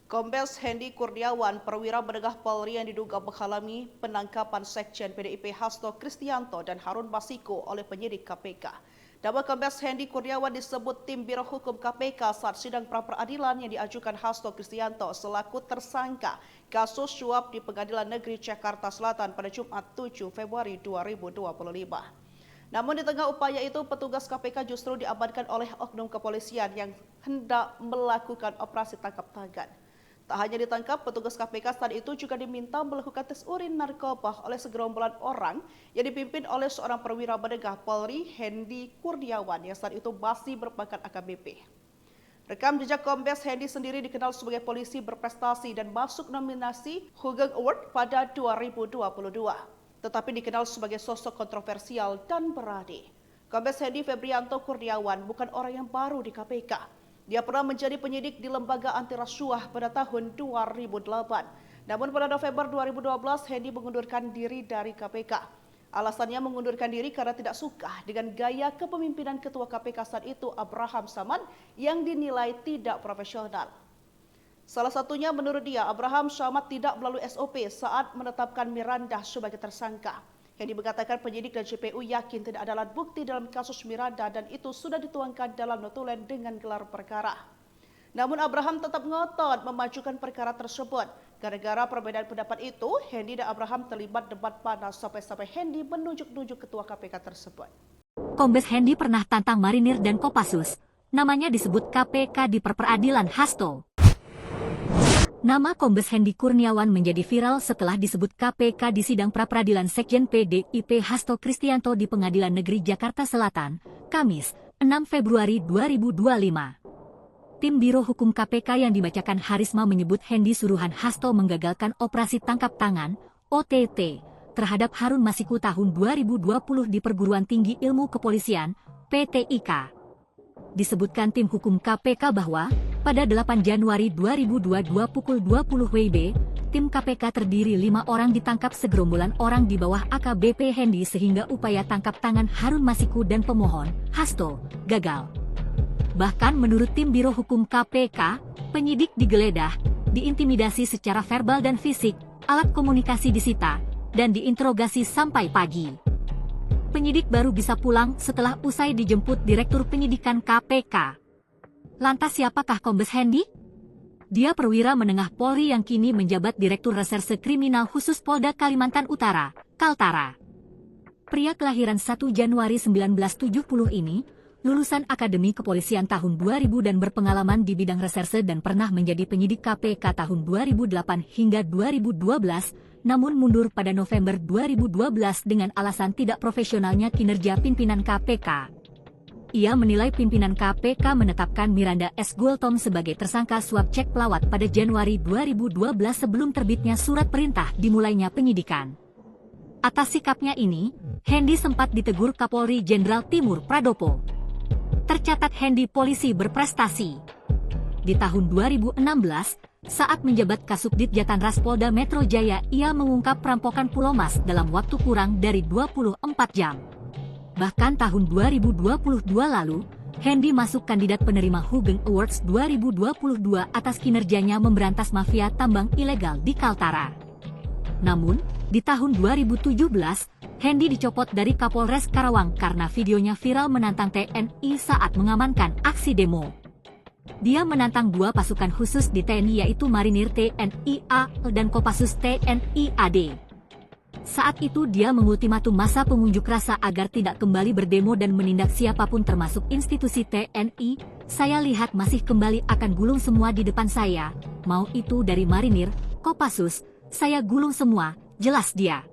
Kombes Hendy Kurniawan, perwira menengah Polri yang diduga mengalami penangkapan Sekjen PDIP Hasto Kristianto dan Harun Masiku oleh penyidik KPK. Nama Kombes Hendy Kurniawan disebut tim Biro Hukum KPK saat sidang pra-peradilan yang diajukan Hasto Kristianto selaku tersangka kasus suap di Pengadilan Negeri Jakarta Selatan pada Jumat 7 Februari 2025. Namun di tengah upaya itu, petugas KPK justru diamankan oleh oknum kepolisian yang hendak melakukan operasi tangkap tangan. Tak hanya ditangkap, petugas KPK saat itu juga diminta melakukan tes urin narkoba oleh segerombolan orang yang dipimpin oleh seorang perwira menengah Polri, Hendy Kurniawan, yang saat itu masih berpangkat AKBP. Rekam jejak Kombes Hendy sendiri dikenal sebagai polisi berprestasi dan masuk nominasi Hugeng Award pada 2022. Tetapi dikenal sebagai sosok kontroversial dan berani. Kombes Hendy Febrianto Kurniawan bukan orang yang baru di KPK. Dia pernah menjadi penyidik di Lembaga Anti Rasuah pada tahun 2008. Namun pada November 2012, Hendy mengundurkan diri dari KPK. Alasannya mengundurkan diri karena tidak suka dengan gaya kepemimpinan Ketua KPK saat itu, Abraham Samad, yang dinilai tidak profesional. Salah satunya menurut dia, Abraham Samad tidak melalui SOP saat menetapkan Miranda sebagai tersangka. Hendy mengatakan penyidik dan JPU yakin tidak ada alat bukti dalam kasus Miranda dan itu sudah dituangkan dalam notulen dengan gelar perkara. Namun Abraham tetap ngotot memajukan perkara tersebut. Gara-gara perbedaan pendapat itu, Hendy dan Abraham terlibat debat panas sampai Hendy menunjuk-nunjuk ketua KPK tersebut. Kombes Hendy pernah tantang marinir dan Kopassus. Namanya disebut KPK di peradilan Hasto. Nama Kombes Hendy Kurniawan menjadi viral setelah disebut KPK di sidang pra-peradilan Sekjen PDIP Hasto Kristianto di Pengadilan Negeri Jakarta Selatan, Kamis, 6 Februari 2025. Tim Biro Hukum KPK yang dibacakan Harisma menyebut Hendy suruhan Hasto menggagalkan operasi tangkap tangan, OTT, terhadap Harun Masiku tahun 2020 di Perguruan Tinggi Ilmu Kepolisian, PTIK. Disebutkan tim hukum KPK bahwa, pada 8 Januari 2022 pukul 20 WIB, tim KPK terdiri 5 orang ditangkap segerombolan orang di bawah AKBP Hendy sehingga upaya tangkap tangan Harun Masiku dan pemohon, Hasto, gagal. Bahkan menurut tim Biro Hukum KPK, penyidik digeledah, diintimidasi secara verbal dan fisik, alat komunikasi disita, dan diinterogasi sampai pagi. Penyidik baru bisa pulang setelah usai dijemput Direktur Penyidikan KPK. Lantas siapakah Kombes Hendy? Dia perwira menengah Polri yang kini menjabat Direktur Reserse Kriminal Khusus Polda Kalimantan Utara, Kaltara. Pria kelahiran 1 Januari 1970 ini, lulusan Akademi Kepolisian tahun 2000 dan berpengalaman di bidang reserse dan pernah menjadi penyidik KPK tahun 2008 hingga 2012, namun mundur pada November 2012 dengan alasan tidak profesionalnya kinerja pimpinan KPK. Ia menilai pimpinan KPK menetapkan Miranda S. Gultom sebagai tersangka suap cek pelawat pada Januari 2012 sebelum terbitnya surat perintah dimulainya penyidikan. Atas sikapnya ini, Hendy sempat ditegur Kapolri Jenderal Timur Pradopo. Tercatat Hendy polisi berprestasi. Di tahun 2016, saat menjabat Kasubdit Jatanras Polda Metro Jaya, ia mengungkap perampokan Pulau Mas dalam waktu kurang dari 24 jam. Bahkan tahun 2022 lalu, Hendy masuk kandidat penerima Hugeng Awards 2022 atas kinerjanya memberantas mafia tambang ilegal di Kaltara. Namun, di tahun 2017, Hendy dicopot dari Kapolres Karawang karena videonya viral menantang TNI saat mengamankan aksi demo. Dia menantang 2 pasukan khusus di TNI yaitu Marinir TNI AL dan Kopassus TNI AD. Saat itu dia mengultimatum masa pengunjuk rasa agar tidak kembali berdemo dan menindak siapapun termasuk institusi TNI. Saya lihat masih kembali akan gulung semua di depan saya, mau itu dari Marinir, Kopassus, saya gulung semua, jelas dia.